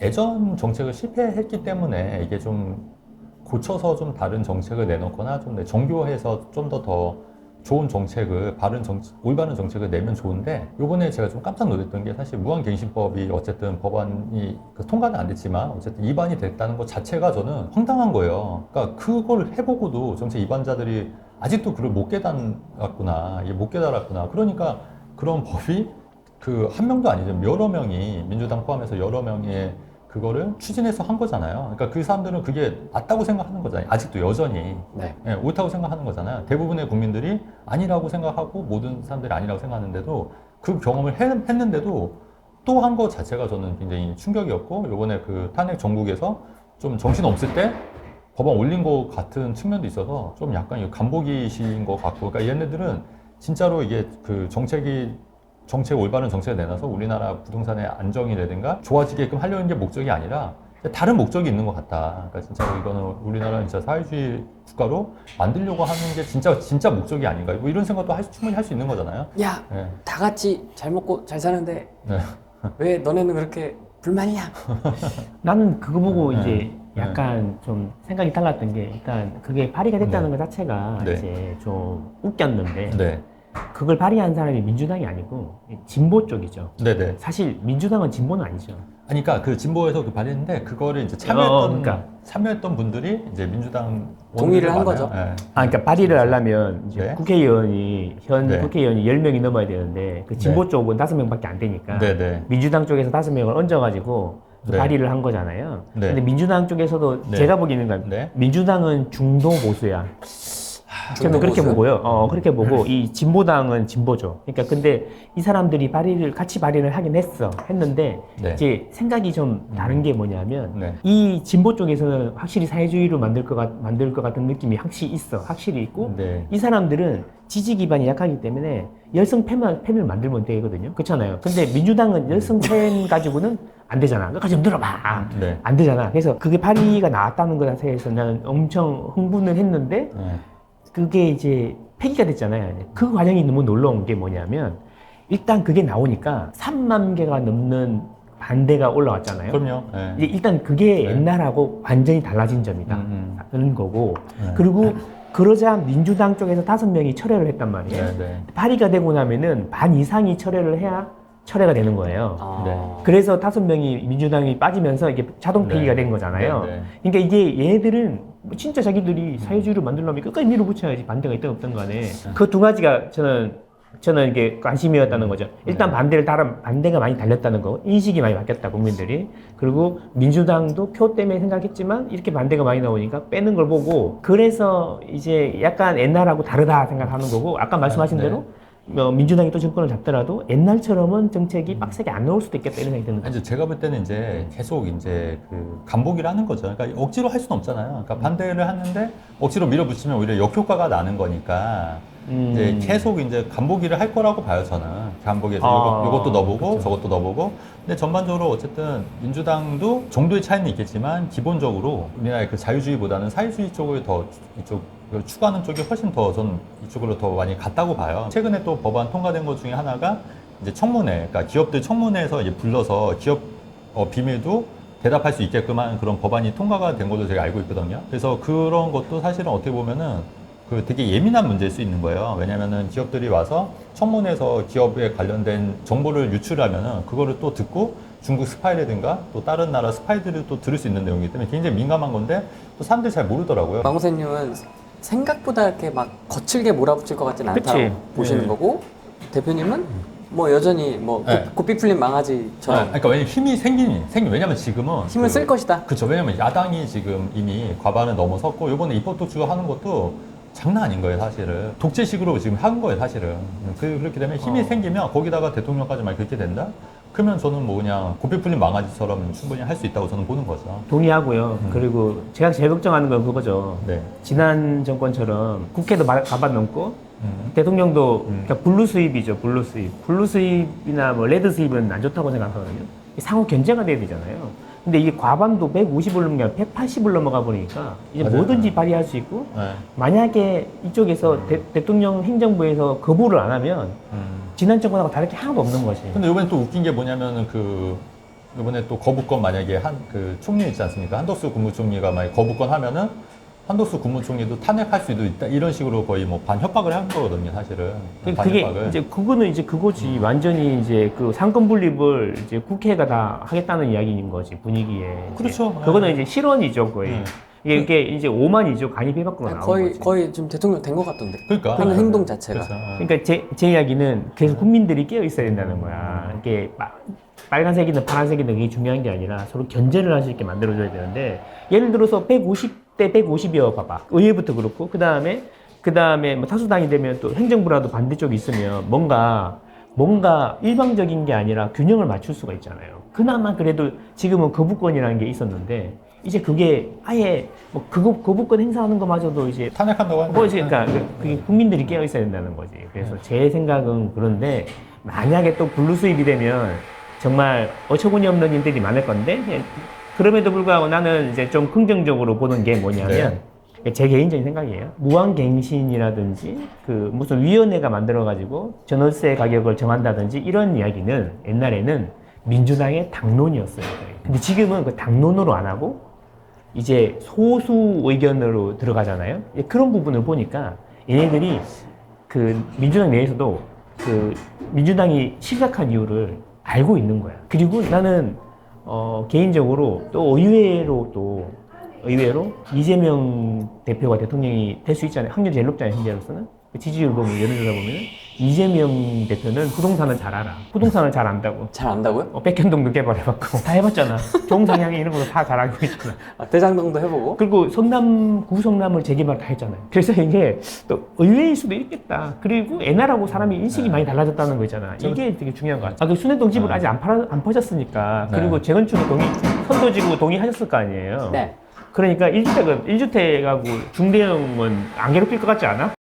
예전 정책을 실패했기 때문에 이게 좀 고쳐서 좀 다른 정책을 내놓거나 좀 정교해서 좀 더 좋은 정책을 올바른 정책을 내면 좋은데, 요번에 제가 좀 깜짝 놀랐던 게, 사실 무한갱신법이 어쨌든 법안이 통과는 안 됐지만 어쨌든 입안이 됐다는 것 자체가 저는 황당한 거예요. 그러니까 그걸 해보고도 정책 입안자들이 아직도 그걸 못 깨달았구나, 이게 못 깨달았구나. 그러니까 그런 법이 그 한 명도 아니죠, 여러 명이, 민주당 포함해서 여러 명의 그거를 추진해서 한 거잖아요. 그러니까 그 사람들은 그게 맞다고 생각하는 거잖아요. 아직도 여전히. 네. 예, 옳다고 생각하는 거잖아요. 대부분의 국민들이 아니라고 생각하고 모든 사람들이 아니라고 생각하는데도, 그 경험을 했는데도 또 한 것 자체가 저는 굉장히 충격이었고, 요번에 그 탄핵 정국에서 좀 정신 없을 때 법안 올린 것 같은 측면도 있어서 좀 약간 간보기신 것 같고, 그러니까 얘네들은 진짜로 이게 그 올바른 정책을 내놔서 우리나라 부동산의 안정이라든가 좋아지게끔 하려는 게 목적이 아니라 다른 목적이 있는 것 같다. 그러니까 진짜로 이거는 우리나라는 진짜 사회주의 국가로 만들려고 하는 게 진짜 목적이 아닌가. 뭐 이런 생각도 충분히 할 수 있는 거잖아요. 야, 네. 다 같이 잘 먹고 잘 사는데 네. 왜 너네는 그렇게 불만이야? 나는 그거 보고 네. 이제 약간 좀 생각이 달랐던 게, 일단 그게 발의가 됐다는 네. 것 자체가 네. 이제 좀 웃겼는데, 네. 그걸 발의한 사람이 민주당이 아니고 진보 쪽이죠. 네네. 사실 민주당은 진보는 아니죠. 아니, 그러니까 그 진보에서 그 발의했는데, 그거를 이제 그러니까. 참여했던 분들이 이제 민주당 동의를 한 많아요. 거죠. 네. 그러니까 발의를 하려면 이제 네. 현 네. 국회의원이 10명이 넘어야 되는데, 그 진보 쪽은 5명밖에 안 되니까 네네. 민주당 쪽에서 5명을 얹어가지고 네. 발의를 한 거잖아요. 네. 근데 민주당 쪽에서도 네. 제가 보기에는 네. 민주당은 중도 보수야. 저는 중도 그렇게 보수요? 보고요. 그렇게 보고 이 진보당은 진보죠. 그러니까 근데 이 사람들이 같이 발의를 하긴 했는데 네. 이제 생각이 좀 다른 게 뭐냐면, 네. 이 진보 쪽에서는 확실히 사회주의로 만들 것 같은 느낌이 확실히 있고, 네. 이 사람들은 지지 기반이 약하기 때문에 열성 팬을 만들면 되거든요. 그렇잖아요. 근데 민주당은 열성 팬 가지고는 안 되잖아. 끝까지 좀 들어봐. 네. 안 되잖아. 그래서 그게 발의가 나왔다는 것에 대해서 나는 엄청 흥분을 했는데, 네. 그게 이제 폐기가 됐잖아요. 그 과정이 너무 놀라운 게 뭐냐면, 일단 그게 나오니까 3만 개가 넘는 반대가 올라왔잖아요. 그럼요. 네. 이제 일단 그게 네. 옛날하고 완전히 달라진 점이다. 그런 거고. 그리고 그러자 민주당 쪽에서 5명이 철회를 했단 말이에요. 네. 네. 발의가 되고 나면은 반 이상이 철회를 해야 철회가 되는 거예요. 아. 네. 그래서 5명이 민주당이 빠지면서 이게 자동 폐기가 네. 된 거잖아요. 네. 네. 그러니까 이게 얘들은 진짜 자기들이 사회주의를 만들려면 끝까지 밀어붙여야지, 반대가 있든 없든 간에. 그 두 가지가 저는 이게 관심이었다는 거죠. 일단 네. 반대가 많이 달렸다는 거, 인식이 많이 바뀌었다, 국민들이. 그리고 민주당도 표 때문에 생각했지만 이렇게 반대가 많이 나오니까 빼는 걸 보고, 그래서 이제 약간 옛날하고 다르다 생각하는 거고, 아까 말씀하신 네. 대로 민주당이 또 정권을 잡더라도 옛날처럼은 정책이 빡세게 안 나올 수도 있겠다, 이런 생각이 드는 거죠. 이제 제가 볼 때는 이제 계속 이제 그 간보기를 하는 거죠. 그러니까 억지로 할 수는 없잖아요. 그러니까 반대를 하는데 억지로 밀어붙이면 오히려 역효과가 나는 거니까 이제 계속 이제 간보기를 할 거라고 봐요, 저는. 간보기에서 요것도 넣어보고 그렇죠. 저것도 넣어보고. 근데 전반적으로 어쨌든 민주당도 정도의 차이는 있겠지만 기본적으로 우리나라의 그 자유주의보다는 사회주의 쪽을 더 추구하는 쪽이 훨씬 더 전 이쪽으로 더 많이 갔다고 봐요. 최근에 또 법안 통과된 것 중에 하나가 이제 청문회, 그러니까 기업들 청문회에서 이제 불러서 기업 비밀도 대답할 수 있게끔 하는 그런 법안이 통과가 된 걸로 제가 알고 있거든요. 그래서 그런 것도 사실은 어떻게 보면은 그 되게 예민한 문제일 수 있는 거예요. 왜냐면은 기업들이 와서 청문회에서 기업에 관련된 정보를 유출하면은 그거를 또 듣고 중국 스파이라든가 또 다른 나라 스파이들을 또 들을 수 있는 내용이기 때문에 굉장히 민감한 건데, 또 사람들이 잘 모르더라고요. 마고세님은 생각보다 이렇게 막 거칠게 몰아붙일 것 같지는 않다고 그치. 보시는 네. 거고, 대표님은 뭐 여전히 뭐 네. 고삐 풀린 망아지처럼 그러니까 왜냐면 힘이 왜냐면 지금은 힘을 쓸 것이다. 그렇죠. 왜냐면 야당이 지금 이미 과반을 넘어섰고, 이번에 입법독주가 하는 것도 장난 아닌 거예요, 사실은. 독재식으로 지금 한 거예요, 사실은. 그렇게 되면 힘이 생기면 거기다가 대통령까지 막 그렇게 된다? 그러면 저는 뭐 그냥 고삐 풀린 망아지처럼 충분히 할 수 있다고 저는 보는 거죠. 동의하고요. 그리고 제가 제일 걱정하는 건 그거죠. 네. 지난 정권처럼 국회도 가반 넘고, 대통령도 그러니까 블루 수입이죠, 블루 수입. 블루 수입이나 뭐 레드 수입은 안 좋다고 생각하거든요. 상호 견제가 돼야 되잖아요. 근데 이게 과반도 150을 넘겨 180을 넘어가 버리니까 이제 맞아요. 뭐든지 발의할 수 있고, 네. 만약에 이쪽에서 대통령 행정부에서 거부를 안 하면 음. 지난 정권하고 다를 게 하나도 없는 것이. 근데 이번에 또 웃긴 게 뭐냐면은 이번에 또 거부권 만약에 그 총리 있지 않습니까? 한덕수 국무총리가 만약 거부권 하면은 한덕수 국무총리도 탄핵할 수도 있다 이런 식으로 거의 뭐 반협박을 한 거거든요, 사실은. 그게 반협박을. 이제 그거는 이제 그거지. 완전히 이제 그 상권 분립을 이제 국회가 다 하겠다는 이야기인 거지, 분위기에. 그렇죠. 이제 그거는 이제 실언이죠, 거의. 네. 이게 이제 오만이죠. 간입 해박으로 나온 거의 거지. 거의 지금 대통령 된 것 같던데. 그러니까 하는 행동 자체가. 그렇죠. 그러니까 제 이야기는 계속 국민들이 깨어 있어야 된다는 거야. 이게 빨간색이든 파란색이든 그게 중요한 게 아니라 서로 견제를 할 수 있게 만들어줘야 되는데, 예를 들어서 150대 150이어 봐봐. 의회부터 그렇고, 그 다음에 뭐 다수당이 되면 또 행정부라도 반대쪽이 있으면 뭔가 일방적인 게 아니라 균형을 맞출 수가 있잖아요. 그나마 그래도 지금은 거부권이라는 게 있었는데, 이제 그게 아예 뭐 거부권 행사하는 거마저도 이제 탄핵한다고 하는 뭐지, 그러니까 그게 국민들이 깨어 있어야 된다는 거지. 그래서 제 생각은 그런데, 만약에 또 블루 수입이 되면 정말 어처구니 없는 일들이 많을 건데, 그럼에도 불구하고 나는 이제 좀 긍정적으로 보는 게 뭐냐면, 제 개인적인 생각이에요. 무한갱신이라든지 그 무슨 위원회가 만들어가지고 전월세 가격을 정한다든지 이런 이야기는 옛날에는 민주당의 당론이었어요. 근데 지금은 그 당론으로 안 하고 이제 소수 의견으로 들어가잖아요. 그런 부분을 보니까 얘네들이 그 민주당 내에서도 그 민주당이 시작한 이유를 알고 있는 거야. 그리고 나는 개인적으로 또 의외로 이재명 대표가 대통령이 될 수 있잖아요. 확률이 제일 높잖아요, 현재로서는. 지지율 보면, 예를 들어 보면 이재명 대표는 부동산을 잘 알아. 부동산을 잘 안다고. 잘 안다고요? 백현동도 개발해봤고 다 해봤잖아. 종상향이 이런 거 다 잘 알고 있잖아. 대장동도 해보고. 그리고 구성남을 재개발 다 했잖아요. 그래서 이게 또 의외일 수도 있겠다. 그리고 옛날하고 사람이 인식이 많이 달라졌다는 거 있잖아. 이게 되게 중요한 것 같아. 그 순회동 집을 아직 안 퍼졌으니까. 그리고 재건축에 선도지구 동의하셨을 거 아니에요. 네. 그러니까 1주택하고 중대형은 안 괴롭힐 것 같지 않아?